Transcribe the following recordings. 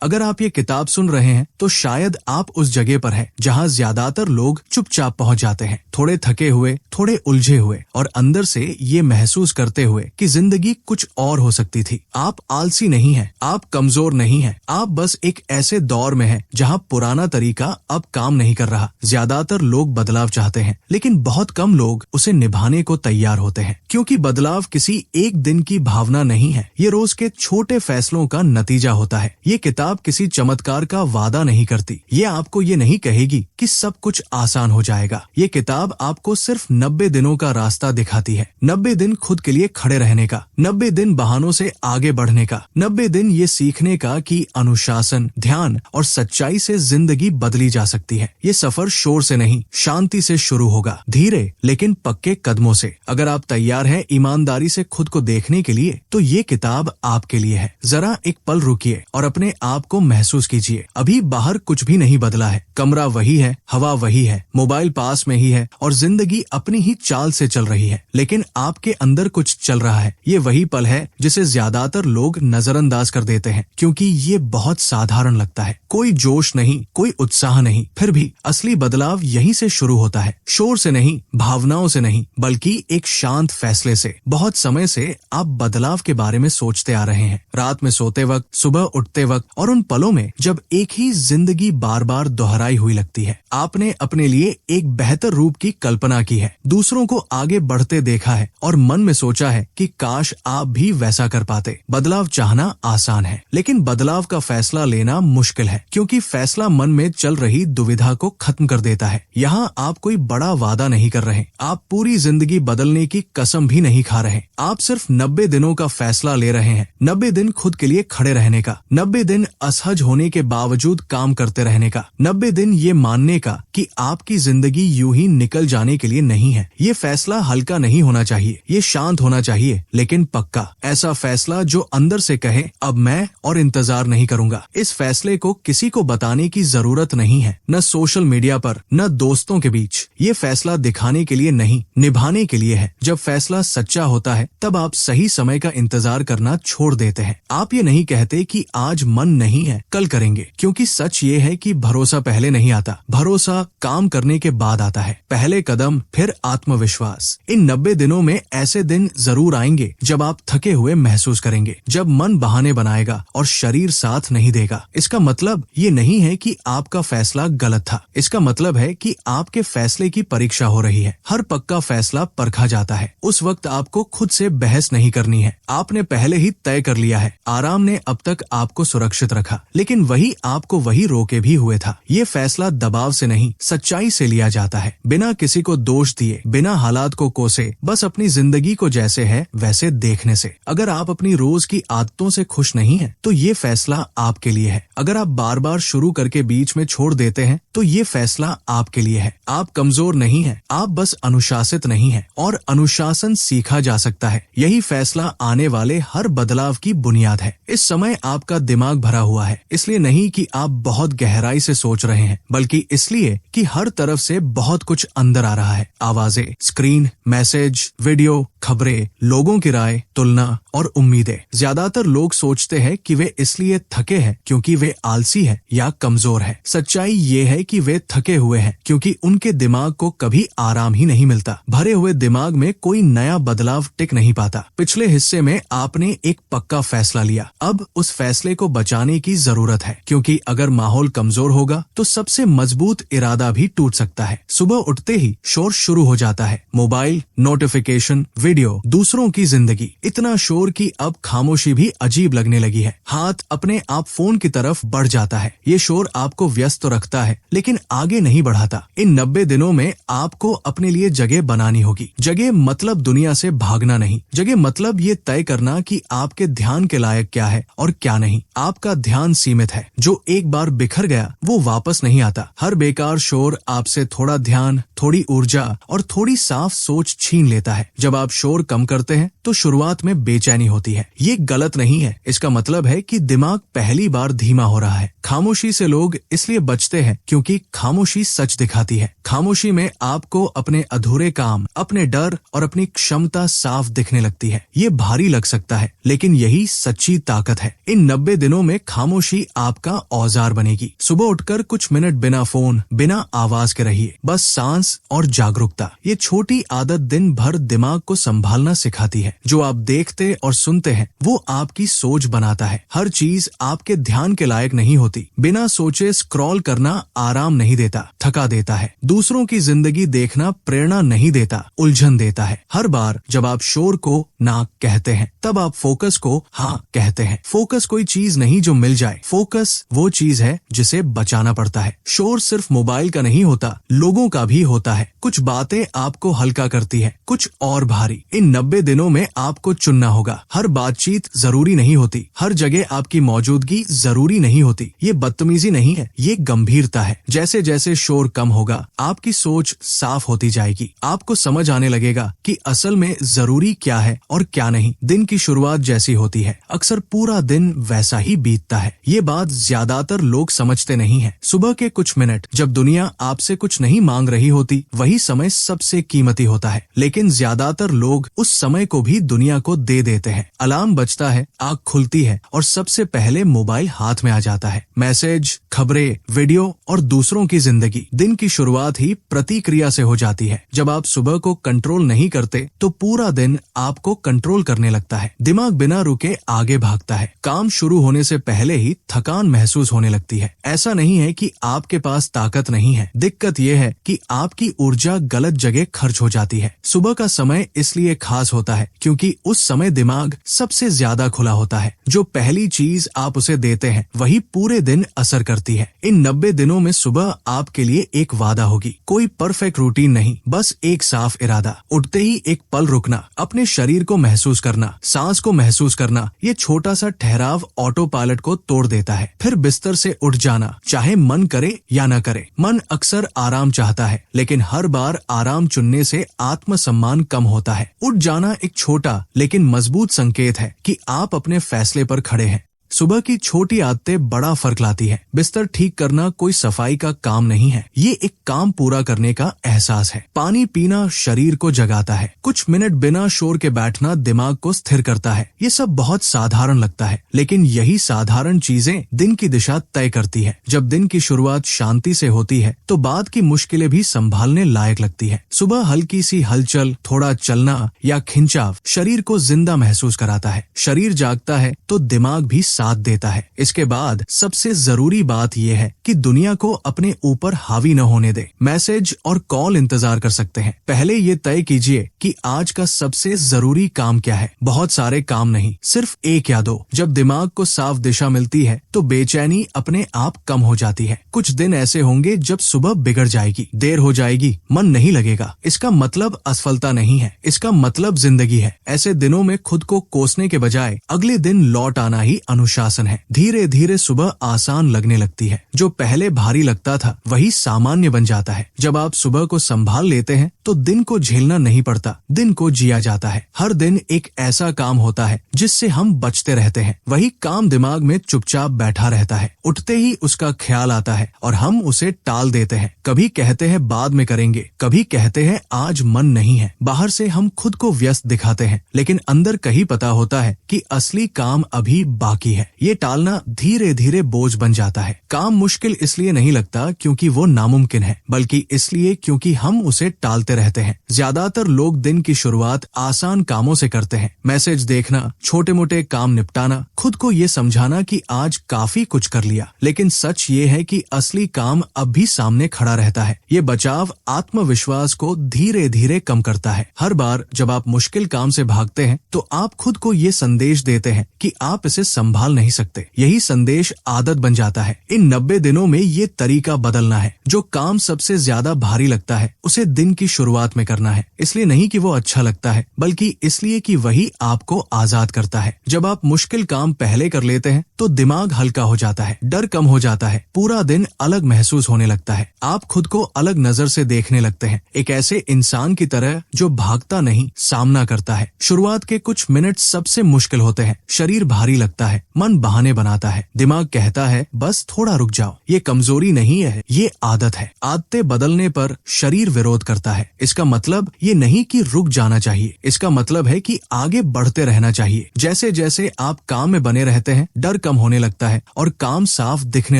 अगर आप ये किताब सुन रहे हैं तो शायद आप उस जगह पर हैं जहाँ ज्यादातर लोग चुपचाप पहुँच जाते हैं, थोड़े थके हुए, थोड़े उलझे हुए और अंदर से ये महसूस करते हुए कि जिंदगी कुछ और हो सकती थी। आप आलसी नहीं हैं, आप कमजोर नहीं हैं, आप बस एक ऐसे दौर में हैं जहाँ पुराना तरीका अब काम नहीं कर रहा। ज्यादातर लोग बदलाव चाहते हैं, लेकिन बहुत कम लोग उसे निभाने को तैयार होते हैं, क्योंकि बदलाव किसी एक दिन की भावना नहीं है, ये रोज के छोटे फैसलों का नतीजा होता है। ये किताब किसी चमत्कार का वादा नहीं करती, ये आपको ये नहीं कहेगी कि सब कुछ आसान हो जाएगा। ये किताब आपको सिर्फ 90 दिनों का रास्ता दिखाती है, 90 दिन खुद के लिए खड़े रहने का, 90 दिन बहानों से आगे बढ़ने का, 90 दिन ये सीखने का कि अनुशासन, ध्यान और सच्चाई से जिंदगी बदली जा सकती है। ये सफर शोर से नहीं, शांति से शुरू होगा, धीरे लेकिन पक्के कदमों से। अगर आप तैयार हैं ईमानदारी से खुद को देखने के लिए, तो ये किताब आपके लिए है। जरा एक पल रुकिए और अपने आप को महसूस कीजिए। अभी बाहर कुछ भी नहीं बदला है, कमरा वही है, हवा वही है, मोबाइल पास में ही है और जिंदगी अपनी ही चाल से चल रही है, लेकिन आपके अंदर कुछ चल रहा है। ये वही पल है जिसे ज्यादातर लोग नजरअंदाज कर देते हैं, क्योंकि ये बहुत साधारण लगता है। कोई जोश नहीं, कोई उत्साह नहीं, फिर भी असली बदलाव यहीं से शुरू होता है। शोर से नहीं, भावनाओं से नहीं, बल्कि एक शांत फैसले से। बहुत समय से आप बदलाव के बारे में सोचते आ रहे हैं, रात में सोते वक्त, सुबह उठते वक्त और उन पलों में जब एक ही जिंदगी बार बार दोहराई हुई लगती है। आपने अपने लिए एक बेहतर रूप की कल्पना की है, दूसरों को आगे बढ़ते देखा है और मन में सोचा है कि काश आप भी वैसा कर पाते। बदलाव चाहना आसान है, लेकिन बदलाव का फैसला लेना मुश्किल है, क्योंकि फैसला मन में चल रही दुविधा को खत्म कर देता है। यहाँ आप कोई बड़ा वादा नहीं कर रहे, आप पूरी जिंदगी बदलने की कसम भी नहीं खा रहे। आप सिर्फ 90 दिनों का फैसला ले रहे हैं, 90 दिन खुद के लिए खड़े रहने का, 90 दिन असहज होने के बावजूद काम करते रहने का, 90 दिन ये मानने का कि आपकी जिंदगी यूं ही निकल जाने के लिए नहीं है। ये फैसला हल्का नहीं होना चाहिए, ये शांत होना चाहिए, लेकिन पक्का। ऐसा फैसला जो अंदर से कहे, अब मैं और इंतजार नहीं करूंगा। इस फैसले को किसी को बताने की जरूरत नहीं है, न सोशल मीडिया पर, न दोस्तों के बीच। ये फैसला दिखाने के लिए नहीं, निभाने के लिए है। जब फैसला सच्चा होता है, तब आप सही समय का इंतजार करना छोड़ देते हैं। आप ये नहीं कहते कि आज मन नहीं है, कल करेंगे, क्योंकि सच ये है कि भरोसा पहले नहीं आता, भरोसा काम करने के बाद आता है। पहले कदम, फिर आत्मविश्वास। इन 90 दिनों में ऐसे दिन जरूर आएंगे जब आप थके हुए महसूस करेंगे, जब मन बहाने बनाएगा और शरीर साथ नहीं देगा। इसका मतलब ये नहीं है कि आपका फैसला गलत था, इसका मतलब है कि आपके फैसले की परीक्षा हो रही है। हर पक्का फैसला परखा जाता है। उस वक्त आपको खुद से बहस नहीं करनी है, आपने पहले ही तय कर लिया है। आराम ने अब तक आपको सुरक्षित रखा, लेकिन वही आपको वही रोके भी हुए था। ये फैसला दबाव से नहीं, सच्चाई से लिया जाता है, बिना किसी को दोष दिए, बिना हालात को कोसे, बस अपनी जिंदगी को जैसे है वैसे देखने से। अगर आप अपनी रोज की आदतों से खुश नहीं हैं, तो ये फैसला आपके लिए है। अगर आप बार बार शुरू करके बीच में छोड़ देते हैं, तो ये फैसला आपके लिए है। आप कमजोर नहीं हैं, आप बस अनुशासित नहीं हैं, और अनुशासन सीखा जा सकता है। यही फैसला आने वाले हर बदलाव की बुनियाद है। इस समय आपका दिमाग भरा हुआ है, इसलिए नहीं कि आप बहुत गहराई से सोच रहे हैं, बल्कि इसलिए कि हर तरफ से बहुत कुछ अंदर आ रहा है। आवाजें, स्क्रीन, मैसेज, वीडियो, खबरें, लोगों की राय, तुलना और उम्मीदें। ज्यादातर लोग सोचते हैं कि वे इसलिए थके हैं क्योंकि वे आलसी हैं या कमजोर हैं। सच्चाई ये है कि वे थके हुए हैं क्योंकि उनके दिमाग को कभी आराम ही नहीं मिलता। भरे हुए दिमाग में कोई नया बदलाव टिक नहीं पाता। पिछले हिस्से में आपने एक पक्का फैसला लिया, अब उस फैसले को बचाने की जरूरत है, क्योंकि अगर माहौल कमजोर होगा तो सबसे मजबूत इरादा भी टूट सकता है। सुबह उठते ही शोर शुरू हो जाता है, मोबाइल, नोटिफिकेशन, वीडियो, दूसरों की जिंदगी। इतना शोर कि अब खामोशी भी अजीब लगने लगी है। हाथ अपने आप फोन की तरफ बढ़ जाता है। ये शोर आपको व्यस्त तो रखता है, लेकिन आगे नहीं बढ़ाता। इन 90 दिनों में आपको अपने लिए जगह बनानी होगी। जगह मतलब दुनिया से भागना नहीं, जगह मतलब ये तय करना कि आपके ध्यान के लायक क्या है और क्या नहीं। आपका ध्यान सीमित है, जो एक बार बिखर गया वो वापस नहीं आता। हर बेकार शोर आपसे थोड़ा ध्यान, थोड़ी ऊर्जा और थोड़ी साफ सोच छीन लेता है। जब आप शोर कम करते हैं तो शुरुआत में बेचैनी होती है। ये गलत नहीं है, इसका मतलब है कि दिमाग पहली बार धीमा हो रहा है। खामोशी से लोग इसलिए बचते हैं क्योंकि खामोशी सच दिखाती है। खामोशी में आपको अपने अधूरे काम, अपने डर और अपनी क्षमता साफ दिखने लगती है। ये भारी लग सकता है, लेकिन यही सच्ची ताकत है। इन 90 दिनों में खामोशी आपका औजार बनेगी। सुबह उठकर कुछ मिनट बिना फोन, बिना आवाज के रहिए, बस सांस और जागरूकता। ये छोटी आदत दिन भर दिमाग को संभालना सिखाती है। जो आप देखते और सुनते हैं वो आपकी सोच बनाता है। हर चीज आपके ध्यान के लायक नहीं होती। बिना सोचे स्क्रॉल करना आराम नहीं देता, थका देता है। दूसरों की जिंदगी देखना प्रेरणा नहीं देता, उलझन देता है। हर बार जब आप शोर को ना कहते हैं तब आप फोकस को हाँ कहते हैं। फोकस कोई चीज नहीं जो मिल जाए, फोकस वो चीज है जिसे बचाना पड़ता है। शोर सिर्फ मोबाइल का नहीं होता, लोगों का भी होता है। कुछ बातें आपको हल्का करती है, कुछ और भारी। इन 90 दिनों में आपको चुनना होगा। हर बातचीत जरूरी नहीं होती, हर जगह आपकी मौजूदगी जरूरी नहीं होती। ये बदतमीजी नहीं है, ये गंभीरता है। जैसे जैसे शोर कम होगा आपकी सोच साफ होती जाएगी। आपको समझ आने लगेगा कि असल में जरूरी क्या है और क्या नहीं। दिन की शुरुआत जैसी होती है अक्सर पूरा दिन वैसा ही बीतता है। ये बात ज्यादातर लोग समझते नहीं है। सुबह के कुछ मिनट जब दुनिया आपसे कुछ नहीं मांग रही होती, वही समय सबसे कीमती होता है। लेकिन ज्यादातर लोग उस समय को भी दुनिया को दे देते हैं। अलार्म बजता है, आँख खुलती है और सबसे पहले मोबाइल हाथ में आ जाता है। मैसेज, खबरें, वीडियो और दूसरों की जिंदगी। दिन की शुरुआत ही प्रतिक्रिया से हो जाती है। जब आप सुबह को कंट्रोल नहीं करते तो पूरा दिन आपको कंट्रोल करने लगता है। दिमाग बिना रुके आगे भागता है। काम शुरू होने से पहले ही थकान महसूस होने लगती है। ऐसा नहीं है कि आपके पास ताकत नहीं है, दिक्कत यह है कि आपकी ऊर्जा गलत जगह खर्च हो जाती है। सुबह का समय इसलिए खास होता है क्योंकि उस समय दिमाग सबसे ज्यादा खुला होता है। जो पहली चीज आप उसे देते हैं वही पूरे दिन असर करती है। इन 90 दिनों में सुबह आपके लिए एक वादा होगी। कोई परफेक्ट रूटीन नहीं, बस एक साफ इरादा। उठते ही एक पल रुकना, अपने शरीर को महसूस करना, सांस को महसूस करना। ये छोटा सा ठहराव ऑटो पायलट को तोड़ देता है। फिर बिस्तर से उठ जाना, चाहे मन करे या न करे। मन अक्सर आराम चाहता है, लेकिन हर बार आराम चुनने से आत्मसम्मान कम होता है। उठ जाना एक छोटा लेकिन मजबूत संकेत है कि आप अपने फैसले पर खड़े हैं। सुबह की छोटी आदतें बड़ा फर्क लाती है। बिस्तर ठीक करना कोई सफाई का काम नहीं है, ये एक काम पूरा करने का एहसास है। पानी पीना शरीर को जगाता है। कुछ मिनट बिना शोर के बैठना दिमाग को स्थिर करता है। ये सब बहुत साधारण लगता है, लेकिन यही साधारण चीजें दिन की दिशा तय करती है। जब दिन की शुरुआत शांति से होती है तो बाद की मुश्किलें भी संभालने लायक लगती है। सुबह हल्की सी हलचल, थोड़ा चलना या खिंचाव शरीर को जिंदा महसूस कराता है। शरीर जागता है तो दिमाग भी साथ देता है। इसके बाद सबसे जरूरी बात यह है कि दुनिया को अपने ऊपर हावी न होने दे। मैसेज और कॉल इंतजार कर सकते हैं, पहले ये तय कीजिए कि आज का सबसे जरूरी काम क्या है। बहुत सारे काम नहीं, सिर्फ एक या दो। जब दिमाग को साफ दिशा मिलती है तो बेचैनी अपने आप कम हो जाती है। कुछ दिन ऐसे होंगे जब सुबह बिगड़ जाएगी, देर हो जाएगी, मन नहीं लगेगा। इसका मतलब असफलता नहीं है, इसका मतलब जिंदगी है। ऐसे दिनों में खुद को कोसने के बजाय अगले दिन लौट आना ही अनुशासन है। धीरे धीरे सुबह आसान लगने लगती है। जो पहले भारी लगता था वही सामान्य बन जाता है। जब आप सुबह को संभाल लेते हैं तो दिन को झेलना नहीं पड़ता, दिन को जिया जाता है। हर दिन एक ऐसा काम होता है जिससे हम बचते रहते हैं। वही काम दिमाग में चुपचाप बैठा रहता है। उठते ही उसका ख्याल आता है और हम उसे टाल देते हैं। कभी कहते हैं बाद में करेंगे, कभी कहते हैं आज मन नहीं है। बाहर से हम खुद को व्यस्त दिखाते हैं, लेकिन अंदर कहीं पता होता है कि असली काम अभी बाकी है। ये टालना धीरे धीरे बोझ बन जाता है। काम मुश्किल इसलिए नहीं लगता क्योंकि वो नामुमकिन है, बल्कि इसलिए क्योंकि हम उसे टालते रहते हैं। ज्यादातर लोग दिन की शुरुआत आसान कामों से करते हैं। मैसेज देखना, छोटे मोटे काम निपटाना, खुद को ये समझाना कि आज काफी कुछ कर लिया। लेकिन सच ये है कि असली काम अब भी सामने खड़ा रहता है। ये बचाव आत्मविश्वास को धीरे धीरे कम करता है। हर बार जब आप मुश्किल काम से भागते हैं तो आप खुद को ये संदेश देते हैं कि आप इसे संभाल नहीं सकते। यही संदेश आदत बन जाता है। इन 90 दिनों में ये तरीका बदलना है। जो काम सबसे ज्यादा भारी लगता है उसे दिन की शुरुआत में करना है। इसलिए नहीं कि वो अच्छा लगता है, बल्कि इसलिए कि वही आपको आजाद करता है। जब आप मुश्किल काम पहले कर लेते हैं तो दिमाग हल्का हो जाता है, डर कम हो जाता है, पूरा दिन अलग महसूस होने लगता है। आप खुद को अलग नजर से देखने लगते हैं, एक ऐसे इंसान की तरह जो भागता नहीं, सामना करता है। शुरुआत के कुछ मिनट सबसे मुश्किल होते हैं। शरीर भारी लगता है, मन बहाने बनाता है, दिमाग कहता है बस थोड़ा रुक जाओ। ये कमजोरी नहीं है, ये आदत है। आदतें बदलने पर शरीर विरोध करता है। इसका मतलब ये नहीं कि रुक जाना चाहिए, इसका मतलब है कि आगे बढ़ते रहना चाहिए। जैसे जैसे आप काम में बने रहते हैं, डर कम होने लगता है और काम साफ दिखने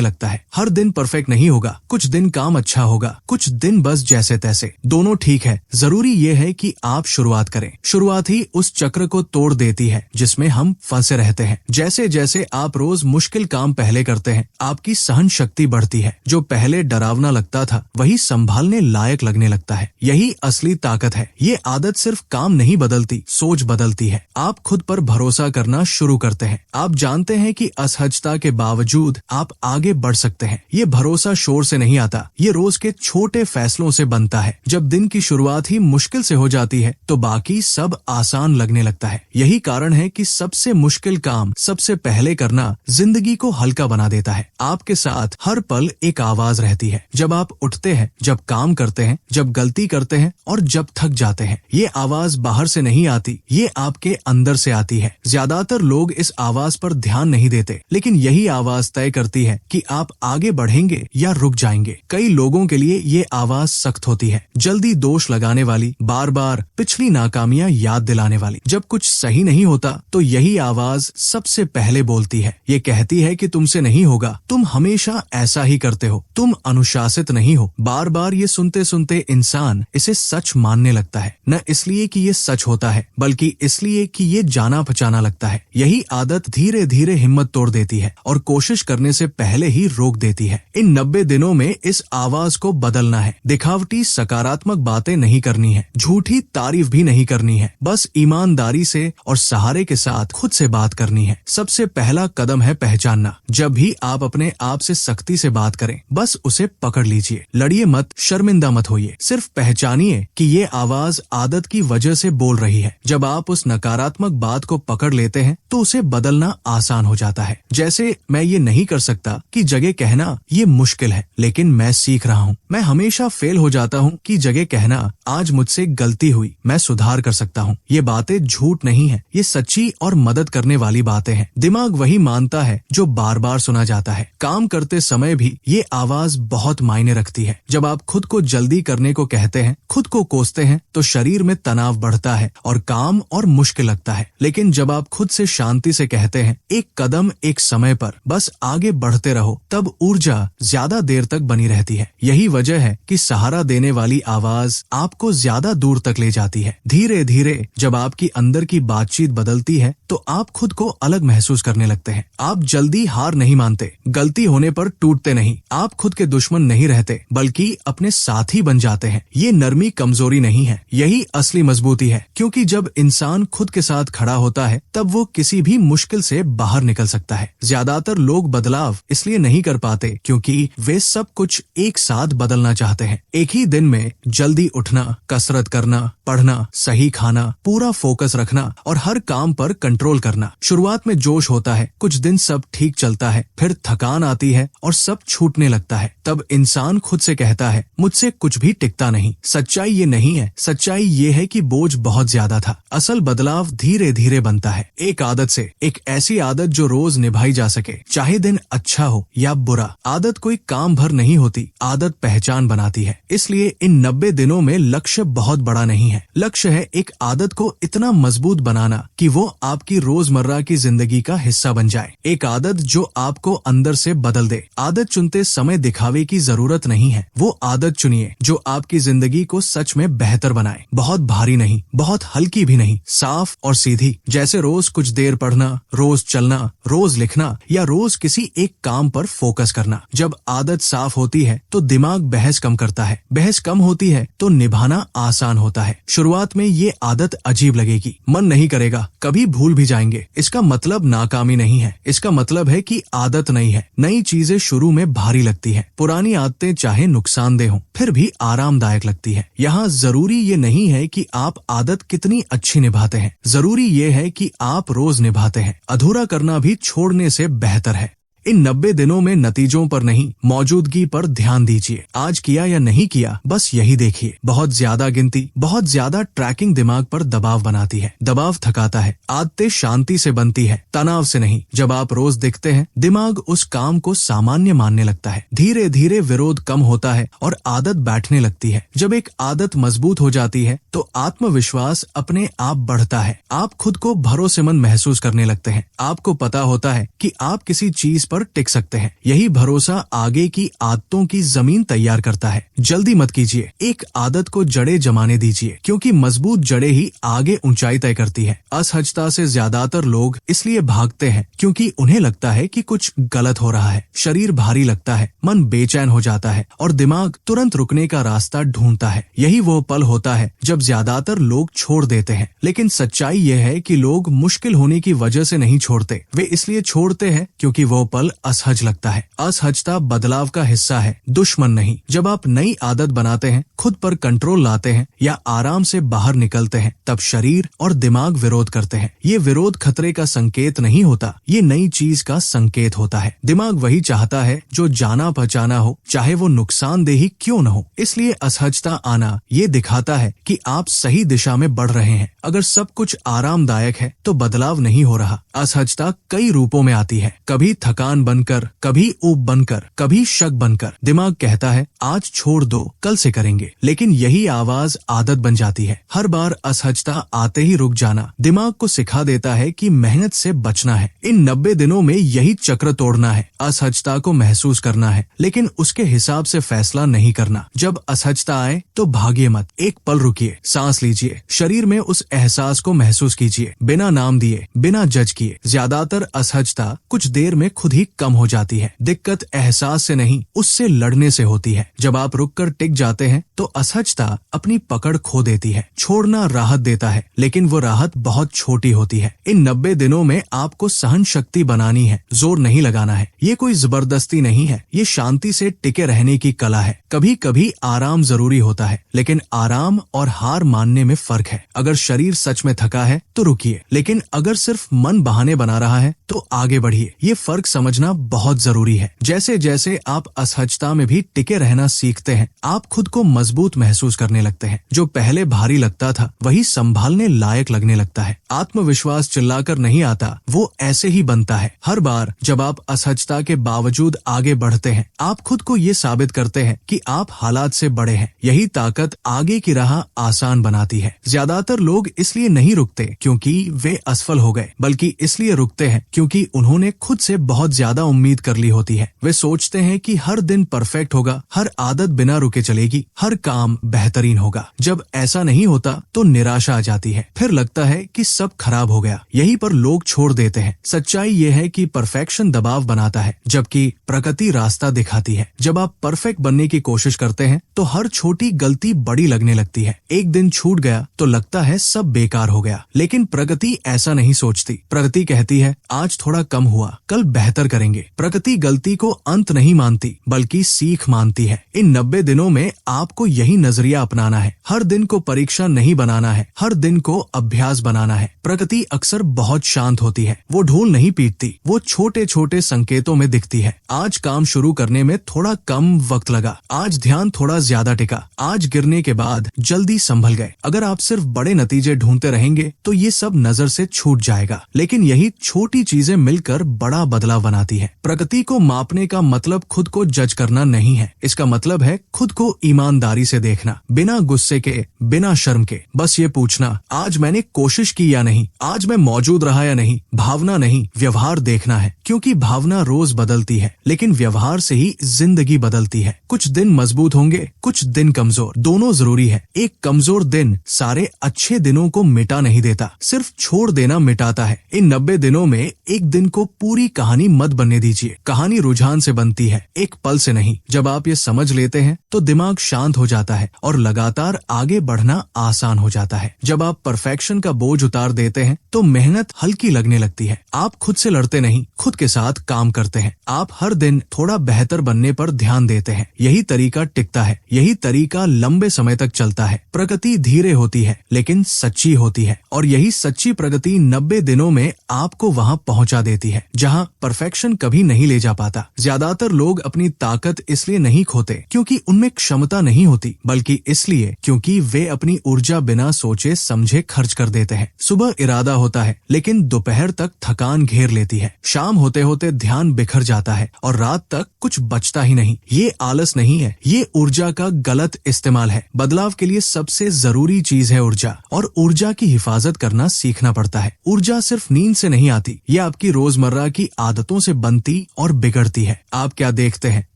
लगता है। हर दिन परफेक्ट नहीं होगा, कुछ दिन काम अच्छा होगा, कुछ दिन बस जैसे तैसे। दोनों ठीक है, जरूरी ये है कि आप शुरुआत करें। शुरुआत ही उस चक्र को तोड़ देती है जिसमें हम फंसे रहते हैं। जैसे जैसे आप रोज मुश्किल काम पहले करते हैं, आपकी सहन शक्ति बढ़ती है। जो पहले डरावना लगता था वही संभालने लायक लगने लगता है। यही असली ताकत है। ये आदत सिर्फ काम नहीं बदलती, सोच बदलती है। आप खुद पर भरोसा करना शुरू करते हैं। आप जानते हैं कि असहजता के बावजूद आप आगे बढ़ सकते हैं। ये भरोसा शोर से नहीं आता, ये रोज के छोटे फैसलों से बनता है। जब दिन की शुरुआत ही मुश्किल से हो जाती है तो बाकी सब आसान लगने लगता है। यही कारण है कि सबसे मुश्किल काम सबसे पहले करना जिंदगी को हल्का बना देता है। आपके साथ हर पल एक आवाज रहती है, जब आप उठते हैं, जब काम करते हैं, जब गलती करते हैं और जब थक जाते हैं। ये आवाज बाहर से नहीं आती, ये आपके अंदर से आती है। ज्यादातर लोग इस आवाज पर ध्यान नहीं देते, लेकिन यही आवाज तय करती है कि आप आगे बढ़ेंगे या रुक जाएंगे। कई लोगों के लिए ये आवाज सख्त होती है, जल्दी दोष लगाने वाली, बार बार पिछली नाकामियां याद दिलाने वाली। जब कुछ सही नहीं होता तो यही आवाज सबसे पहले बोलती है। ये कहती है कि तुमसे नहीं होगा, तुम हमेशा ऐसा ही करते हो, तुम अनुशासित नहीं हो। बार बार ये सुनते सुनते इंसान इसे सच मानने लगता है, न इसलिए कि ये सच होता है बल्कि इसलिए कि ये जाना पहचाना लगता है। यही आदत धीरे धीरे हिम्मत तोड़ देती है और कोशिश करने से पहले ही रोक देती है। इन 90 दिनों में इस आवाज को बदलना है। दिखावटी सकारात्मक बातें नहीं करनी है, झूठी तारीफ भी नहीं करनी है, बस ईमानदारी से और सहारे के साथ खुद से बात करनी है। सबसे पहला कदम है पहचानना। जब भी आप अपने आप से सख्ती से बात करें, बस उसे पकड़ लीजिए। लड़िए मत, शर्मिंदा मत होइए, सिर्फ पहचानिए कि ये आवाज आदत की वजह से बोल रही है। जब आप उस नकारात्मक बात को पकड़ लेते हैं तो उसे बदलना आसान हो जाता है। जैसे मैं ये नहीं कर सकता की जगह कहना ये मुश्किल है, लेकिन मैं सीख रहा हूँ। मैं हमेशा फेल हो जाता हूँ की जगह कहना आज मुझसे गलती हुई, मैं सुधार कर सकता हूँ। ये बातें झूठ नहीं है, ये सच्ची और मदद करने वाली बातें हैं। दिमाग वही मानता है जो बार बार सुना जाता है। काम करते समय भी ये आवाज बहुत मायने रखती है। जब आप खुद को जल्दी करने को कहते हैं, खुद को कोसते हैं, तो शरीर में तनाव बढ़ता है और काम और मुश्किल लगता है। लेकिन जब आप खुद से शांति से कहते हैं, एक कदम एक समय पर, बस आगे बढ़ते रहो, तब ऊर्जा ज्यादा देर तक बनी रहती है। यही वजह है कि सहारा देने वाली आवाज आपको ज्यादा दूर तक ले जाती है। धीरे धीरे जब आपकी अंदर की बातचीत बदलती है तो आप खुद को अलग महसूस करने लगते हैं। आप जल्दी हार नहीं मानते, गलती होने पर टूटते नहीं, आप खुद के दुश्मन नहीं रहते बल्कि अपने साथी बन जाते हैं। ये नरमी कमजोरी नहीं है, यही असली मजबूती है। क्योंकि जब इंसान खुद के साथ खड़ा होता है तब वो किसी भी मुश्किल से बाहर निकल सकता है। ज्यादातर लोग बदलाव इसलिए नहीं कर पाते क्योंकि वे सब कुछ एक साथ बदलना चाहते हैं। एक ही दिन में जल्दी उठना, कसरत करना, पढ़ना, सही खाना, पूरा फोकस रखना और हर काम पर कंट्रोल करना। शुरुआत में जोश होता है, कुछ दिन सब ठीक चलता है, फिर थकान आती है और सब छूटने लगता है। तब इंसान खुद से कहता है, मुझसे कुछ भी टिकता नहीं। सच्चाई ये नहीं है, सच्चाई ये है कि बोझ बहुत ज्यादा था। असल बदलाव धीरे धीरे बनता है, एक आदत से। एक ऐसी आदत जो रोज निभाई जा सके, चाहे दिन अच्छा हो या बुरा। आदत कोई काम भर नहीं होती, आदत पहचान बनाती है। इसलिए इन 90 दिनों में लक्ष्य बहुत बड़ा नहीं है। लक्ष्य है एक आदत को इतना मजबूत बनाना कि वो आपकी रोजमर्रा की जिंदगी का हिस्सा बन जाए। एक आदत जो आपको अंदर से बदल दे। आदत चुनते समय दिखावे की जरूरत नहीं है, वो आदत चुनिए जो आपकी जिंदगी को सच में बेहतर बनाए। बहुत भारी नहीं, बहुत हल्की भी नहीं, साफ और सीधी। जैसे रोज कुछ देर पढ़ना, रोज चलना, रोज लिखना या रोज किसी एक काम पर फोकस करना। जब आदत साफ होती है तो दिमाग बहस कम करता है, बहस कम होती है तो निभाना आसान होता है। शुरुआत में ये आदत अजीब लगेगी, मन नहीं करेगा, कभी भूल भी जाएंगे। इसका मतलब नाकामी नहीं है, इसका मतलब है कि आदत नहीं है। नई चीजें शुरू में भारी लगती है, पुरानी आदतें चाहे नुकसानदेह हों फिर भी आरामदायक लगती है। यहाँ जरूरी ये नहीं है कि आप आदत कितनी अच्छी निभाते हैं, जरूरी ये है कि आप रोज निभाते हैं। अधूरा करना भी छोड़ने से बेहतर है। इन 90 दिनों में नतीजों पर नहीं, मौजूदगी पर ध्यान दीजिए। आज किया या नहीं किया, बस यही देखिए। बहुत ज्यादा गिनती, बहुत ज्यादा ट्रैकिंग दिमाग पर दबाव बनाती है। दबाव थकाता है। आदतें शांति से बनती है, तनाव से नहीं। जब आप रोज दिखते हैं, दिमाग उस काम को सामान्य मानने लगता है। धीरे धीरे विरोध कम होता है और आदत बैठने लगती है। जब एक आदत मजबूत हो जाती है तो आत्मविश्वास अपने आप बढ़ता है। आप खुद को भरोसेमंद महसूस करने लगते हैं। आपको पता होता है कि आप किसी चीज पर टिक सकते हैं। यही भरोसा आगे की आदतों की जमीन तैयार करता है। जल्दी मत कीजिए, एक आदत को जड़ें जमाने दीजिए, क्योंकि मजबूत जड़ें ही आगे ऊंचाई तय करती है। असहजता से ज्यादातर लोग इसलिए भागते हैं क्योंकि उन्हें लगता है कि कुछ गलत हो रहा है। शरीर भारी लगता है, मन बेचैन हो जाता है और दिमाग तुरंत रुकने का रास्ता ढूंढता है। यही वो पल होता है जब ज्यादातर लोग छोड़ देते हैं। लेकिन सच्चाई यह है कि लोग मुश्किल होने की वजह से नहीं छोड़ते, वे इसलिए छोड़ते हैं क्योंकि वो पल असहज लगता है। असहजता बदलाव का हिस्सा है, दुश्मन नहीं। जब आप नई आदत बनाते हैं, खुद पर कंट्रोल लाते हैं या आराम से बाहर निकलते हैं, तब शरीर और दिमाग विरोध करते हैं। ये विरोध खतरे का संकेत नहीं होता, ये नई चीज का संकेत होता है। दिमाग वही चाहता है जो जाना पहचाना हो, चाहे वो नुकसानदेही क्यों न हो। इसलिए असहजता आना ये दिखाता है कि आप सही दिशा में बढ़ रहे हैं। अगर सब कुछ आरामदायक है तो बदलाव नहीं हो रहा। असहजता कई रूपों में आती है, कभी थकान बनकर, कभी ऊब बनकर, कभी शक बनकर। दिमाग कहता है आज छोड़ दो, कल से करेंगे, लेकिन यही आवाज आदत बन जाती है। हर बार असहजता आते ही रुक जाना दिमाग को सिखा देता है कि मेहनत से बचना है। इन 90 दिनों में यही चक्र तोड़ना है। असहजता को महसूस करना है, लेकिन उसके हिसाब से फैसला नहीं करना। जब असहजता आए तो भागिए मत, एक पल रुकिए, सांस लीजिए, शरीर में उस एहसास को महसूस कीजिए, बिना नाम दिए, बिना जज किए। ज्यादातर असहजता कुछ देर में खुद ही कम हो जाती है। दिक्कत एहसास से नहीं, उससे लड़ने से होती है। जब आप रुककर टिक जाते हैं तो असहजता अपनी पकड़ खो देती है। छोड़ना राहत देता है, लेकिन वो राहत बहुत छोटी होती है। इन 90 दिनों में आपको सहन शक्ति बनानी है, जोर नहीं लगाना है। ये कोई जबरदस्ती नहीं है, ये शांति से टिके रहने की कला है। कभी कभी आराम जरूरी होता है, लेकिन आराम और हार मानने में फर्क है। अगर शरीर सच में थका है तो रुकिए, लेकिन अगर सिर्फ मन बहाने बना रहा है तो आगे बढ़िए। ये फर्क समझना बहुत जरूरी है। जैसे जैसे आप असहजता में भी टिके रहना सीखते हैं, आप खुद को मजबूत महसूस करने लगते हैं। जो पहले भारी लगता था वही संभालने लायक लगने लगता है। आत्मविश्वास चिल्लाकर नहीं आता, वो ऐसे ही बनता है। हर बार जब आप असहजता के बावजूद आगे बढ़ते हैं, आप खुद को ये साबित करते हैं कि आप हालात से बड़े हैं। यही ताकत आगे की राह आसान बनाती है। ज्यादातर लोग इसलिए नहीं रुकते क्योंकि वे असफल हो गए, बल्कि इसलिए रुकते हैं क्योंकि उन्होंने खुद से बहुत ज्यादा उम्मीद कर ली होती है। वे सोचते हैं कि हर दिन परफेक्ट होगा, हर आदत बिना रुके चलेगी, हर काम बेहतरीन होगा। जब ऐसा नहीं होता तो निराशा आ जाती है, फिर लगता है कि सब खराब हो गया। यहीं पर लोग छोड़ देते हैं। सच्चाई ये है कि परफेक्शन दबाव बनाता है, जबकि प्रकृति रास्ता दिखाती है। जब आप परफेक्ट बनने की कोशिश करते हैं तो हर छोटी गलती बड़ी लगने लगती है। एक दिन छूट गया तो लगता है सब बेकार हो गया, लेकिन प्रकृति ऐसा नहीं सोचती। प्रकृति कहती है आज थोड़ा कम हुआ, कल बेहतर करेंगे। प्रकृति गलती को अंत नहीं मानती, बल्कि सीख मानती है। इन 90 दिनों में आपको यही नजरिया अपनाना है। हर दिन को परीक्षा नहीं बनाना है, हर दिन को अभ्यास बनाना है। प्रकृति अक्सर बहुत शांत होती है, वो ढोल नहीं पीटती, वो छोटे छोटे संकेतों में दिखती है। आज काम शुरू करने में थोड़ा कम वक्त लगा, आज ध्यान थोड़ा ज्यादा टिका, आज गिरने के बाद जल्दी संभल गए। अगर आप सिर्फ बड़े नतीजे ढूंढते रहेंगे तो ये सब नजर से छूट जाएगा, लेकिन यही छोटी चीजें मिलकर बड़ा बदलाव बनाती है। प्रगति को मापने का मतलब खुद को जज करना नहीं है, इसका मतलब है खुद को ईमानदारी से देखना, बिना गुस्से के, बिना शर्म के। बस ये पूछना आज मैंने कोशिश की या नहीं, आज मैं मौजूद रहा या नहीं। भावना नहीं, व्यवहार देखना है, क्योंकि भावना रोज बदलती है, लेकिन व्यवहार से ही जिंदगी बदलती है। कुछ दिन मजबूत होंगे, कुछ दिन कमजोर, दोनों जरूरी है। एक कमजोर दिन सारे अच्छे दिनों को मिटा नहीं देता, सिर्फ छोड़ देना मिटाता है। इन 90 दिनों में एक दिन को पूरी कहानी मत बनने दीजिए। कहानी रुझान से बनती है, एक पल से नहीं। जब आप ये समझ लेते हैं तो दिमाग शांत हो जाता है और लगातार आगे बढ़ना आसान हो जाता है। जब आप परफेक्शन का बोझ उतार देते हैं तो मेहनत हल्की लगने लगती है। आप खुद से लड़ते नहीं, खुद के साथ काम करते हैं। आप हर दिन थोड़ा बेहतर बनने पर ध्यान देते हैं। यही तरीका टिकता है, यही तरीका लंबे समय तक चलता है। प्रगति धीरे होती है लेकिन सच्ची होती है, और यही सच्ची प्रगति 90 दिनों में आपको वहां पहुंचा देती है जहां परफेक्शन डायरेक्शन कभी नहीं ले जा पाता। ज्यादातर लोग अपनी ताकत इसलिए नहीं खोते क्योंकि उनमें क्षमता नहीं होती, बल्कि इसलिए क्योंकि वे अपनी ऊर्जा बिना सोचे समझे खर्च कर देते हैं। सुबह इरादा होता है लेकिन दोपहर तक थकान घेर लेती है, शाम होते होते ध्यान बिखर जाता है और रात तक कुछ बचता ही नहीं। ये आलस नहीं है, ये ऊर्जा का गलत इस्तेमाल है। बदलाव के लिए सबसे जरूरी चीज है ऊर्जा, और ऊर्जा की हिफाजत करना सीखना पड़ता है। ऊर्जा सिर्फ नींद से नहीं आती, ये आपकी रोजमर्रा की आदतों से बनती और बिगड़ती है। आप क्या देखते हैं,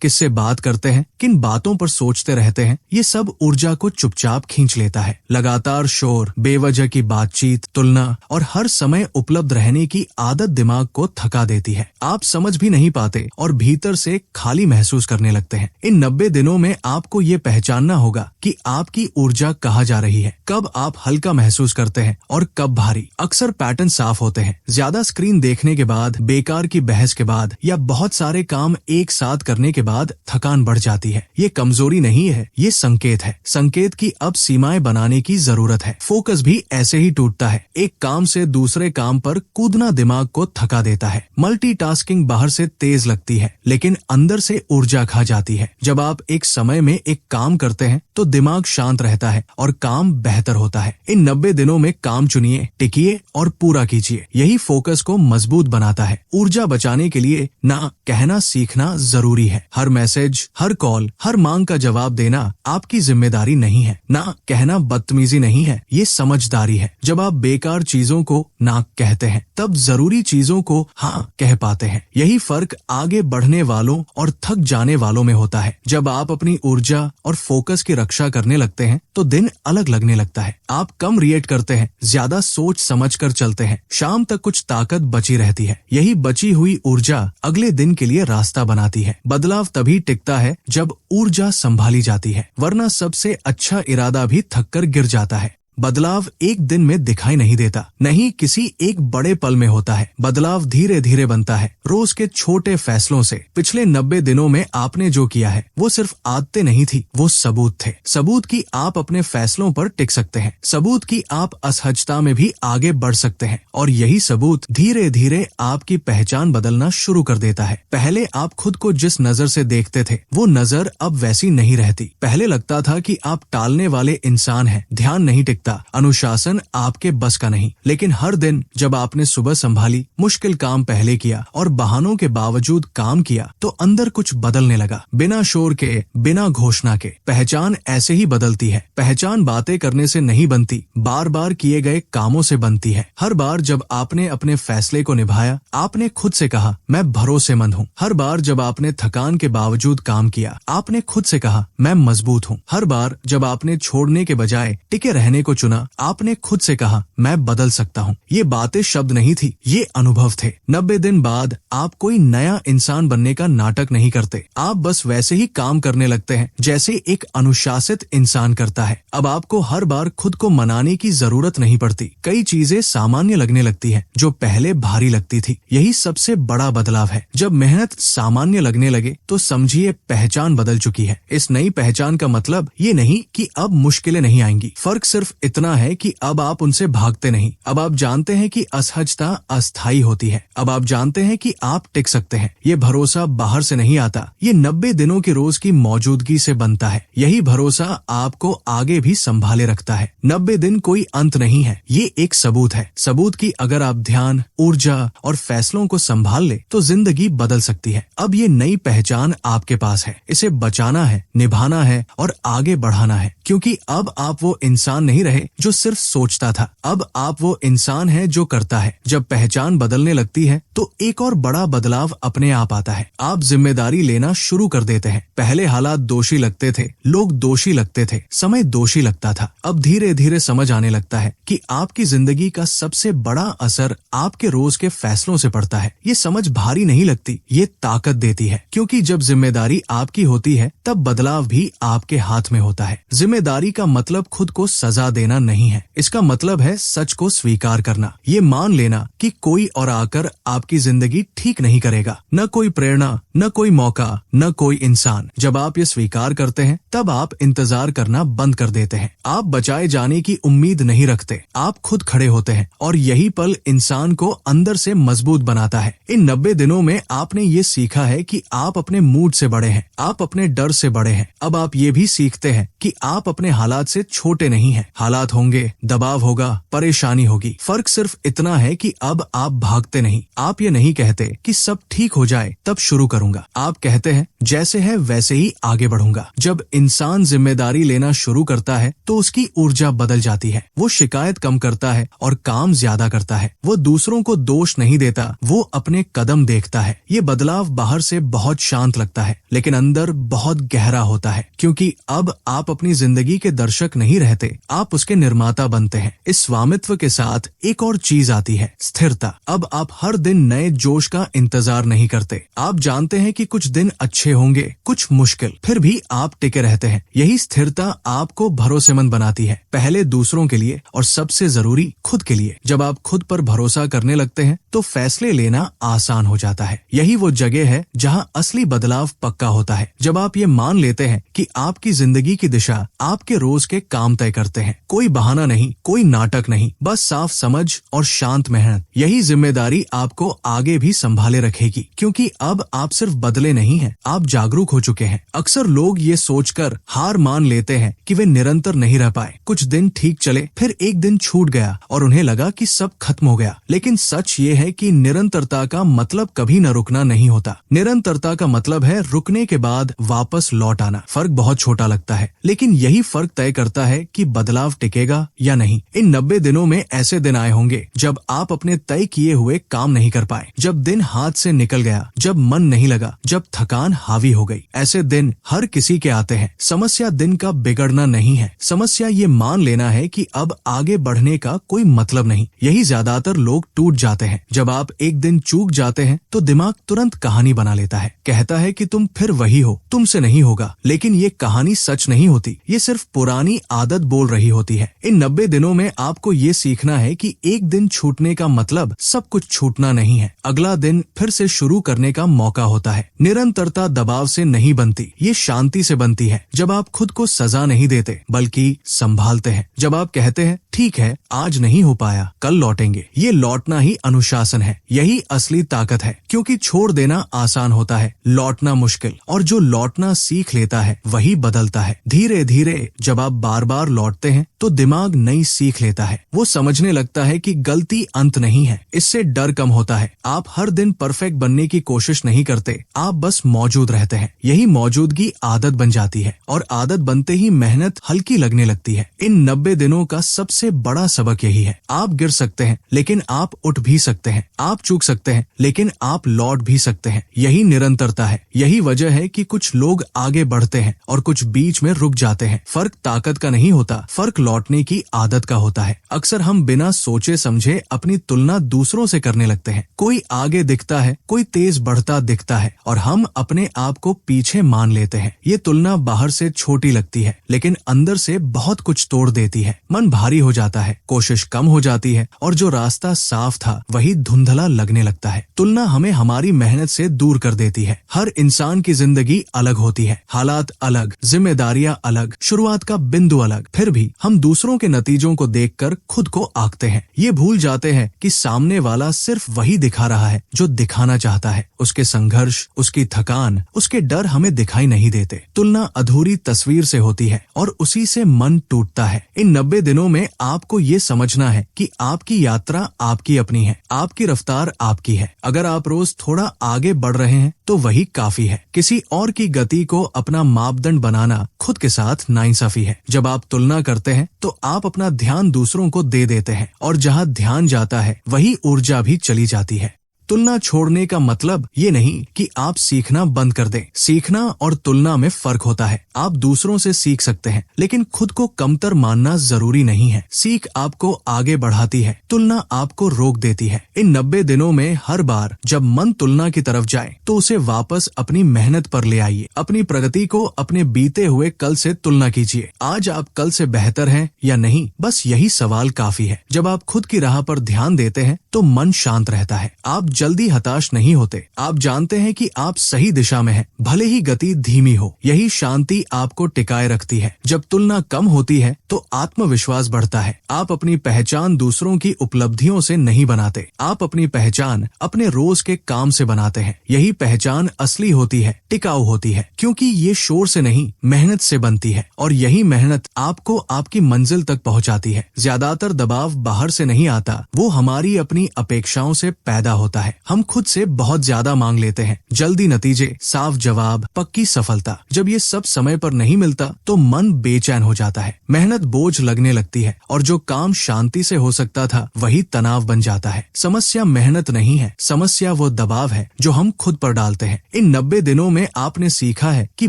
किससे बात करते हैं, किन बातों पर सोचते रहते हैं, ये सब ऊर्जा को चुपचाप खींच लेता है। लगातार शोर, बेवजह की बातचीत, तुलना और हर समय उपलब्ध रहने की आदत दिमाग को थका देती है। आप समझ भी नहीं पाते और भीतर से खाली महसूस करने लगते हैं। इन 90 दिनों में आपको ये पहचानना होगा कि आपकी ऊर्जा कहाँ जा रही है, कब आप हल्का महसूस करते हैं और कब भारी। अक्सर पैटर्न साफ होते हैं। ज्यादा स्क्रीन देखने के बाद, बेकार की बहस के बाद या बहुत सारे काम एक साथ करने के बाद थकान बढ़ जाती है। ये कमजोरी नहीं है, ये संकेत है। संकेत की अब सीमाएं बनाने की जरूरत है। फोकस भी ऐसे ही टूटता है। एक काम से दूसरे काम पर कूदना दिमाग को थका देता है। मल्टीटास्किंग बाहर से तेज लगती है लेकिन अंदर से ऊर्जा खा जाती है। जब आप एक समय में एक काम करते हैं तो दिमाग शांत रहता है और काम बेहतर होता है। इन 90 दिनों में काम चुनिए, टिकिए और पूरा कीजिए। यही फोकस को मजबूत बनाता है। ऊर्जा बचाने के लिए ना कहना सीखना जरूरी है। हर मैसेज, हर कॉल, हर मांग का जवाब देना आपकी जिम्मेदारी नहीं है। ना कहना बदतमीजी नहीं है, ये समझदारी है। जब आप बेकार चीजों को ना कहते हैं तब जरूरी चीजों को हाँ कह पाते हैं। यही फर्क आगे बढ़ने वालों और थक जाने वालों में होता है। जब आप अपनी ऊर्जा और फोकस की रक्षा करने लगते हैं तो दिन अलग लगने लगता है। आप कम रिएक्ट करते हैं, ज्यादा सोच समझ कर चलते हैं। शाम तक कुछ ताकत बची रहती है। यही बची हुई ऊर्जा अगले दिन के लिए रास्ता बनाती है। बदलाव तभी टिकता है जब ऊर्जा संभाली जाती है, वरना सबसे अच्छा इरादा भी थक कर गिर जाता है। बदलाव एक दिन में दिखाई नहीं देता, नहीं किसी एक बड़े पल में होता है। बदलाव धीरे धीरे बनता है, रोज के छोटे फैसलों से। पिछले 90 दिनों में आपने जो किया है वो सिर्फ आदतें नहीं थी, वो सबूत थे। सबूत की आप अपने फैसलों पर टिक सकते हैं, सबूत की आप असहजता में भी आगे बढ़ सकते हैं। और यही सबूत धीरे धीरे आपकी पहचान बदलना शुरू कर देता है। पहले आप खुद को जिस नजर से देखते थे वो नजर अब वैसी नहीं रहती। पहले लगता था कि आप टालने वाले इंसान हैं, ध्यान नहीं टिकता, अनुशासन आपके बस का नहीं। लेकिन हर दिन जब आपने सुबह संभाली, मुश्किल काम पहले किया और बहानों के बावजूद काम किया तो अंदर कुछ बदलने लगा। बिना शोर के, बिना घोषणा के। पहचान ऐसे ही बदलती है। पहचान बातें करने से नहीं बनती, बार बार किए गए कामों से बनती है। हर बार जब आपने अपने फैसले को निभाया, आपने खुद से कहा मैं भरोसेमंद हूँ। हर बार जब आपने थकान के बावजूद काम किया, आपने खुद से कहा मैं मजबूत हूँ। हर बार जब आपने छोड़ने के बजाय टिके रहने को चुना, आपने खुद से कहा मैं बदल सकता हूँ। ये बातें शब्द नहीं थी, ये अनुभव थे। 90 दिन बाद आप कोई नया इंसान बनने का नाटक नहीं करते, आप बस वैसे ही काम करने लगते हैं जैसे एक अनुशासित इंसान करता है। अब आपको हर बार खुद को मनाने की जरूरत नहीं पड़ती। कई चीजें सामान्य लगने लगती हैं जो पहले भारी लगती थी। यही सबसे बड़ा बदलाव है। जब मेहनत सामान्य लगने लगे तो समझिए पहचान बदल चुकी है। इस नई पहचान का मतलब ये नहीं कि अब मुश्किलें नहीं आएंगी, फर्क सिर्फ इतना है कि अब आप उनसे भागते नहीं। अब आप जानते हैं कि असहजता अस्थायी होती है। अब आप जानते हैं कि आप टिक सकते हैं। ये भरोसा बाहर से नहीं आता, ये 90 दिनों के रोज की मौजूदगी से बनता है। यही भरोसा आपको आगे भी संभाले रखता है। 90 दिन कोई अंत नहीं है, ये एक सबूत है। सबूत की अगर आप ध्यान, ऊर्जा और फैसलों को संभाल ले तो जिंदगी बदल सकती है। अब ये नई पहचान आपके पास है, इसे बचाना है, निभाना है और आगे बढ़ाना है। क्योंकि अब आप वो इंसान नहीं रहे जो सिर्फ सोचता था, अब आप वो इंसान है जो करता है। जब पहचान बदलने लगती है तो एक और बड़ा बदलाव अपने आप आता है। आप जिम्मेदारी लेना शुरू कर देते हैं। पहले हालात दोषी लगते थे, लोग दोषी लगते थे, समय दोषी लगता था। अब धीरे धीरे समझ आने लगता है कि आपकी जिंदगी का सबसे बड़ा असर आपके रोज के फैसलों से पड़ता है। ये समझ भारी नहीं लगती, ये ताकत देती है। क्योंकि जब जिम्मेदारी आपकी होती है तब बदलाव भी आपके हाथ में होता है। जिम्मेदारी का मतलब खुद को सजा देना लेना नहीं है। इसका मतलब है सच को स्वीकार करना, ये मान लेना कि कोई और आकर आपकी जिंदगी ठीक नहीं करेगा, न कोई प्रेरणा, न कोई मौका, न कोई इंसान। जब आप ये स्वीकार करते हैं तब आप इंतजार करना बंद कर देते हैं। आप बचाए जाने की उम्मीद नहीं रखते, आप खुद खड़े होते हैं और यही पल इंसान को अंदर से मजबूत बनाता है। इन 90 दिनों में आपने ये सीखा है कि आप अपने मूड से बड़े हैं, आप अपने डर से बड़े हैं। अब आप ये भी सीखते हैं कि आप अपने हालात से छोटे नहीं हैं। हालात होंगे, दबाव होगा, परेशानी होगी, फर्क सिर्फ इतना है कि अब आप भागते नहीं। आप ये नहीं कहते कि सब ठीक हो जाए तब शुरू करूंगा, आप कहते हैं जैसे है वैसे ही आगे बढ़ूंगा। जब इंसान जिम्मेदारी लेना शुरू करता है तो उसकी ऊर्जा बदल जाती है। वो शिकायत कम करता है और काम ज्यादा करता है। वो दूसरों को दोष नहीं देता, वो अपने कदम देखता है। ये बदलाव बाहर से बहुत शांत लगता है लेकिन अंदर बहुत गहरा होता है, क्योंकि अब आप अपनी जिंदगी के दर्शक नहीं रहते, आप उसके निर्माता बनते हैं। इस स्वामित्व के साथ एक और चीज आती है, स्थिरता। अब आप हर दिन नए जोश का इंतजार नहीं करते। आप जानते हैं कि कुछ दिन अच्छे होंगे, कुछ मुश्किल, फिर भी आप टिके रहते हैं। यही स्थिरता आपको भरोसेमंद बनाती है, पहले दूसरों के लिए और सबसे जरूरी खुद के लिए। जब आप खुद पर भरोसा करने लगते हैं तो फैसले लेना आसान हो जाता है। यही वो जगह है जहां असली बदलाव पक्का होता है। जब आप ये मान लेते हैं कि आपकी जिंदगी की दिशा आपके रोज के काम तय करते हैं, कोई बहाना नहीं, कोई नाटक नहीं, बस साफ समझ और शांत मेहनत। यही जिम्मेदारी आपको आगे भी संभाले रखेगी, क्योंकि अब आप सिर्फ बदले नहीं हैं, आप जागरूक हो चुके हैं। अक्सर लोग ये सोचकर हार मान लेते हैं कि वे निरंतर नहीं रह पाए। कुछ दिन ठीक चले, फिर एक दिन छूट गया और उन्हें लगा कि सब खत्म हो गया। लेकिन सच ये है कि निरंतरता का मतलब कभी न रुकना नहीं होता। निरंतरता का मतलब है रुकने के बाद वापस लौट आना। फर्क बहुत छोटा लगता है, लेकिन यही फर्क तय करता है कि बदलाव टिकेगा या नहीं। इन 90 दिनों में ऐसे दिन आए होंगे जब आप अपने तय किए हुए काम नहीं कर पाए, जब दिन हाथ से निकल गया, जब मन नहीं लगा, जब थकान हावी हो गई। ऐसे दिन हर किसी के आते हैं। समस्या दिन का बिगड़ना नहीं है, समस्या ये मान लेना है कि अब आगे बढ़ने का कोई मतलब नहीं। यही ज्यादातर लोग टूट जाते हैं। जब आप एक दिन चूक जाते हैं तो दिमाग तुरंत कहानी बना लेता है, कहता है कि तुम फिर वही हो, तुमसे नहीं होगा। लेकिन ये कहानी सच नहीं होती, ये सिर्फ पुरानी आदत बोल रही होती है। इन 90 दिनों में आपको ये सीखना है कि एक दिन छूटने का मतलब सब कुछ छूटना नहीं है। अगला दिन फिर से शुरू करने का मौका होता है। निरंतरता दबाव से नहीं बनती, ये शांति से बनती है। जब आप खुद को सजा नहीं देते बल्कि संभालते हैं। जब आप कहते हैं ठीक है, आज नहीं हो पाया, कल लौटेंगे। ये लौटना ही अनुशासन है, यही असली ताकत है। क्योंकि छोड़ देना आसान होता है, लौटना मुश्किल। और जो लौटना सीख लेता है वही बदलता है। धीरे धीरे जब आप बार बार लौटते हैं तो दिमाग नई सीख लेता है। वो समझने लगता है कि गलती अंत नहीं है। इससे डर कम होता है। आप हर दिन परफेक्ट बनने की कोशिश नहीं करते, आप बस मौजूद रहते हैं। यही मौजूदगी आदत बन जाती है और आदत बनते ही मेहनत हल्की लगने लगती है। इन 90 दिनों का सबसे बड़ा सबक यही है, आप गिर सकते हैं लेकिन आप उठ भी सकते हैं, आप चूक सकते हैं लेकिन आप लौट भी सकते हैं। यही निरंतरता है। यही वजह है कि कुछ लोग आगे बढ़ते हैं और कुछ बीच में रुक जाते हैं। फर्क ताकत का नहीं होता, फर्क लौटने की आदत का होता है। अक्सर हम बिना सोचे समझे अपनी तुलना दूसरों से करने लगते हैं। कोई आगे दिखता है, कोई तेज बढ़ता दिखता है और हम अपने आप को पीछे मान लेते हैं। ये तुलना बाहर से छोटी लगती है लेकिन अंदर से बहुत कुछ तोड़ देती है। मन भारी हो जाता है, कोशिश कम हो जाती है और जो रास्ता साफ था वही धुंधला लगने लगता है। तुलना हमें हमारी मेहनत से दूर कर देती है। हर इंसान की जिंदगी अलग होती है, हालात अलग, जिम्मेदारियां अलग, शुरुआत का बिंदु अलग। फिर भी हम दूसरों के नतीजों को देखकर खुद को आंकते हैं। ये भूल जाते हैं कि सामने वाला सिर्फ वही दिखा रहा है जो दिखाना चाहता है। उसके संघर्ष, उसकी थकान, उसके डर हमें दिखाई नहीं देते। तुलना अधूरी तस्वीर से होती है और उसी से मन टूटता है। इन 90 दिनों में आपको ये समझना है कि आपकी यात्रा आपकी अपनी है, आपकी रफ्तार आपकी है। अगर आप रोज थोड़ा आगे बढ़ रहे हैं तो वही काफी है। किसी और की गति को अपना मापदंड बनाना खुद के साथ नाइंसाफी है। जब आप तुलना करते हैं तो आप अपना ध्यान दूसरों को दे देते हैं और जहां ध्यान जाता है वही ऊर्जा भी चली जाती है। तुलना छोड़ने का मतलब ये नहीं कि आप सीखना बंद कर दें। सीखना और तुलना में फर्क होता है। आप दूसरों से सीख सकते हैं, लेकिन खुद को कमतर मानना जरूरी नहीं है। सीख आपको आगे बढ़ाती है, तुलना आपको रोक देती है। इन 90 दिनों में हर बार जब मन तुलना की तरफ जाए तो उसे वापस अपनी मेहनत पर ले आइए। अपनी प्रगति को अपने बीते हुए कल से तुलना कीजिए। आज आप कल से बेहतर हैं या नहीं, बस यही सवाल काफी है। जब आप खुद की राह पर ध्यान देते हैं तो मन शांत रहता है। आप जल्दी हताश नहीं होते। आप जानते हैं कि आप सही दिशा में हैं, भले ही गति धीमी हो। यही शांति आपको टिकाए रखती है। जब तुलना कम होती है तो आत्मविश्वास बढ़ता है। आप अपनी पहचान दूसरों की उपलब्धियों से नहीं बनाते, आप अपनी पहचान अपने रोज के काम से बनाते हैं। यही पहचान असली होती है, टिकाऊ होती है, क्योंकि ये शोर से नहीं मेहनत से बनती है, और यही मेहनत आपको आपकी मंजिल तक पहुंचाती है। ज्यादातर दबाव बाहर से नहीं आता, वो हमारी अपनी अपेक्षाओं से पैदा होता है। हम खुद से बहुत ज्यादा मांग लेते हैं, जल्दी नतीजे, साफ जवाब, पक्की सफलता। जब ये सब समय पर नहीं मिलता तो मन बेचैन हो जाता है, मेहनत बोझ लगने लगती है, और जो काम शांति से हो सकता था वही तनाव बन जाता है। समस्या मेहनत नहीं है, समस्या वो दबाव है जो हम खुद पर डालते हैं। इन 90 दिनों में आपने सीखा है कि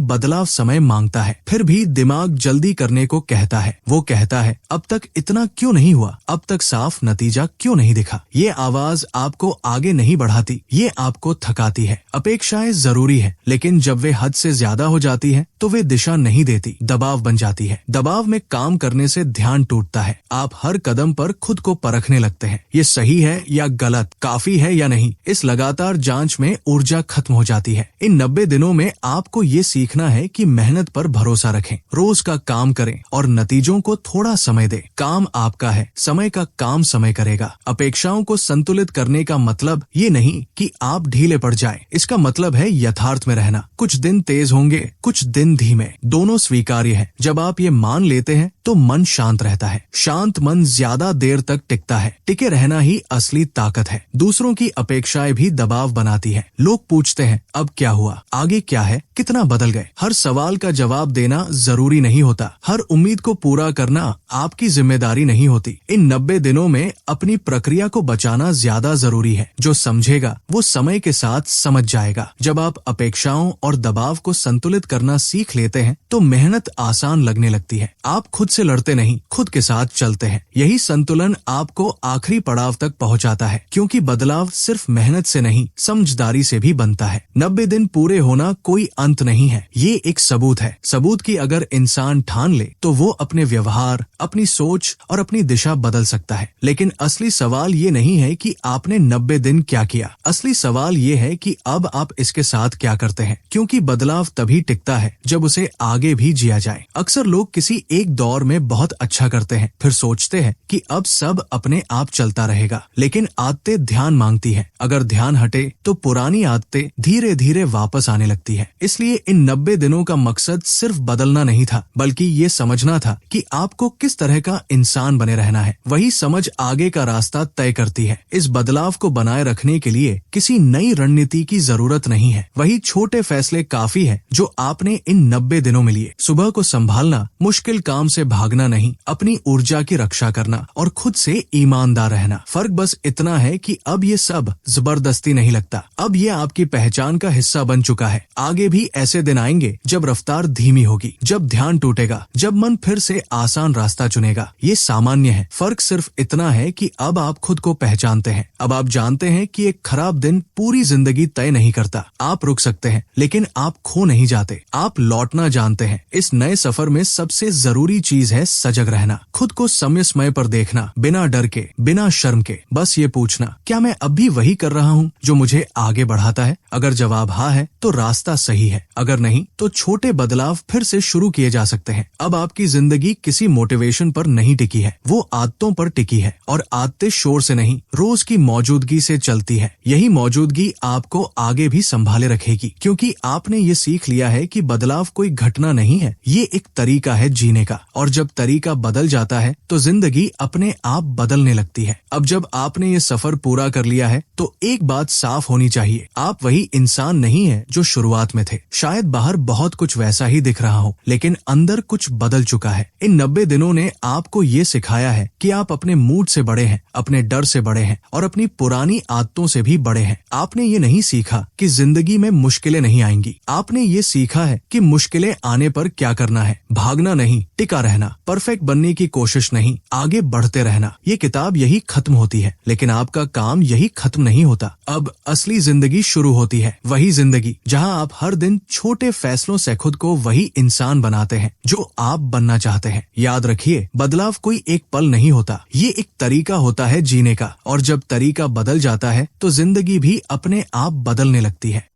बदलाव समय मांगता है, फिर भी दिमाग जल्दी करने को कहता है। वो कहता है, अब तक इतना क्यों नहीं हुआ, अब तक साफ नतीजा क्यों नहीं दिखा। ये आवाज आपको आगे नहीं बढ़ाती, ये आपको थकाती है। अपेक्षाएं जरूरी है, लेकिन जब वे हद से ज्यादा हो जाती है तो वे दिशा नहीं देती, दबाव बन जाती है। दबाव में काम करने से ध्यान टूटता है। आप हर कदम पर खुद को परखने लगते हैं, ये सही है या गलत, काफी है या नहीं। इस लगातार जांच में ऊर्जा खत्म हो जाती है। इन 90 दिनों में आपको ये सीखना है कि मेहनत पर भरोसा रखें, रोज का काम करें और नतीजों को थोड़ा समय दें। काम आपका है, समय का काम समय करेगा। अपेक्षाओं को संतुलित करने का मतलब ये नहीं कि आप ढीले पड़ जाएं, इसका मतलब है यथार्थ में रहना। कुछ दिन तेज होंगे, कुछ दिन धीमे, दोनों स्वीकार्य है। जब आप ये मान लेते हैं तो मन शांत रहता है। शांत मन ज्यादा देर तक टिकता है। टिके रहना ही असली ताकत है। दूसरों की अपेक्षाएं भी दबाव बनाती है। लोग पूछते हैं, अब क्या हुआ, आगे क्या है, कितना बदल गए। हर सवाल का जवाब देना जरूरी नहीं होता, हर उम्मीद को पूरा करना आपकी जिम्मेदारी नहीं होती। इन 90 दिनों में अपनी प्रक्रिया को बचाना ज्यादा जरूरी है। जो समझेगा वो समय के साथ समझ जाएगा। जब आप अपेक्षाओं और दबाव को संतुलित करना सीख लेते हैं तो मेहनत आसान लगने लगती है। आप खुद से लड़ते नहीं, खुद के साथ चलते हैं। यही संतुलन आपको आखिरी पड़ाव तक पहुंचाता है, क्योंकि बदलाव सिर्फ मेहनत से नहीं समझदारी से भी बनता है। 90 दिन पूरे होना कोई अंत नहीं है, ये एक सबूत है। सबूत की अगर इंसान ठान ले तो वो अपने व्यवहार, अपनी सोच और अपनी दिशा बदल सकता है। लेकिन असली सवाल ये नहीं है कि आपने 90 दिन क्या किया, असली सवाल ये है कि अब आप इसके साथ क्या करते हैं, क्योंकि बदलाव तभी टिकता है जब उसे आगे भी जिया जाए। अक्सर लोग किसी एक दौर में बहुत अच्छा करते हैं, फिर सोचते हैं कि अब सब अपने आप चलता रहेगा, लेकिन आदतें ध्यान मांगती है। अगर ध्यान हटे तो पुरानी आदतें धीरे धीरे वापस आने लगती है। इसलिए इन 90 दिनों का मकसद सिर्फ बदलना नहीं था, बल्कि ये समझना था कि आपको किस तरह का इंसान बने रहना है। वही समझ आगे का रास्ता तय करती है। इस बदलाव को बनाए रखने के लिए किसी नई रणनीति की जरूरत नहीं है, वही छोटे फैसले काफी है जो आपने इन 90 दिनों में लिए। सुबह को संभालना, मुश्किल काम से भागना नहीं, अपनी ऊर्जा की रक्षा करना और खुद से ईमानदार रहना। फर्क बस इतना है कि अब ये सब जबरदस्ती नहीं लगता, अब ये आपकी पहचान का हिस्सा बन चुका है। आगे भी ऐसे दिन आएंगे जब रफ्तार धीमी होगी, जब ध्यान टूटेगा, जब मन फिर से आसान रास्ता चुनेगा। ये सामान्य है। फर्क सिर्फ इतना है कि अब आप खुद को पहचानते हैं। अब आप जानते हैं कि एक खराब दिन पूरी जिंदगी तय नहीं करता। आप रुक सकते हैं, लेकिन आप खो नहीं जाते। आप लौटना जानते हैं। इस नए सफर में सबसे जरूरी चीज है सजग रहना, खुद को समय समय पर देखना, बिना डर के, बिना शर्म के। बस ये पूछना, क्या मैं अब भी वही कर रहा हूँ जो मुझे आगे बढ़ाता है? अगर जवाब हाँ है तो रास्ता सही है, अगर नहीं तो छोटे बदलाव फिर से शुरू किए जा सकते हैं। अब आपकी जिंदगी किसी मोटिवेशन पर नहीं टिकी है, वो आदतों पर टिकी है, और आदतें शोर से नहीं, रोज की मौजूदगी से चलती है। यही मौजूदगी आपको आगे भी संभाले रखेगी, क्योंकि आपने ये सीख लिया है कि बदलाव कोई घटना नहीं है, ये एक तरीका है जीने का। और जब तरीका बदल जाता है तो जिंदगी अपने आप बदलने लगती है। अब जब आपने ये सफर पूरा कर लिया है तो एक बात साफ होनी चाहिए, आप वही इंसान नहीं है जो शुरुआत में थे। शायद बाहर बहुत कुछ वैसा ही दिख रहा हो, लेकिन अंदर कुछ बदल चुका है। इन 90 दिनों ने आपको ये सिखाया है कि आप अपने मूड से बड़े हैं, अपने डर से बड़े हैं और अपनी पुरानी आदतों से भी बड़े हैं। आपने ये नहीं सीखा कि जिंदगी में मुश्किलें नहीं आएंगी, आपने ये सीखा है कि मुश्किलें आने पर क्या करना है। भागना नहीं, टिका रहना, परफेक्ट बनने की कोशिश नहीं, आगे बढ़ते रहना। ये किताब यही खत्म होती है, लेकिन आपका काम यही खत्म नहीं होता। अब असली जिंदगी शुरू होती है, वही जिंदगी जहां आप हर दिन छोटे फैसलों से खुद को वही इंसान बनाते हैं जो आप बनना चाहते हैं। याद रखिए, बदलाव कोई एक पल नहीं होता, ये एक तरीका होता है जीने का, और जब तरीका बदल जाता है तो जिंदगी भी अपने आप बदलने लगती है।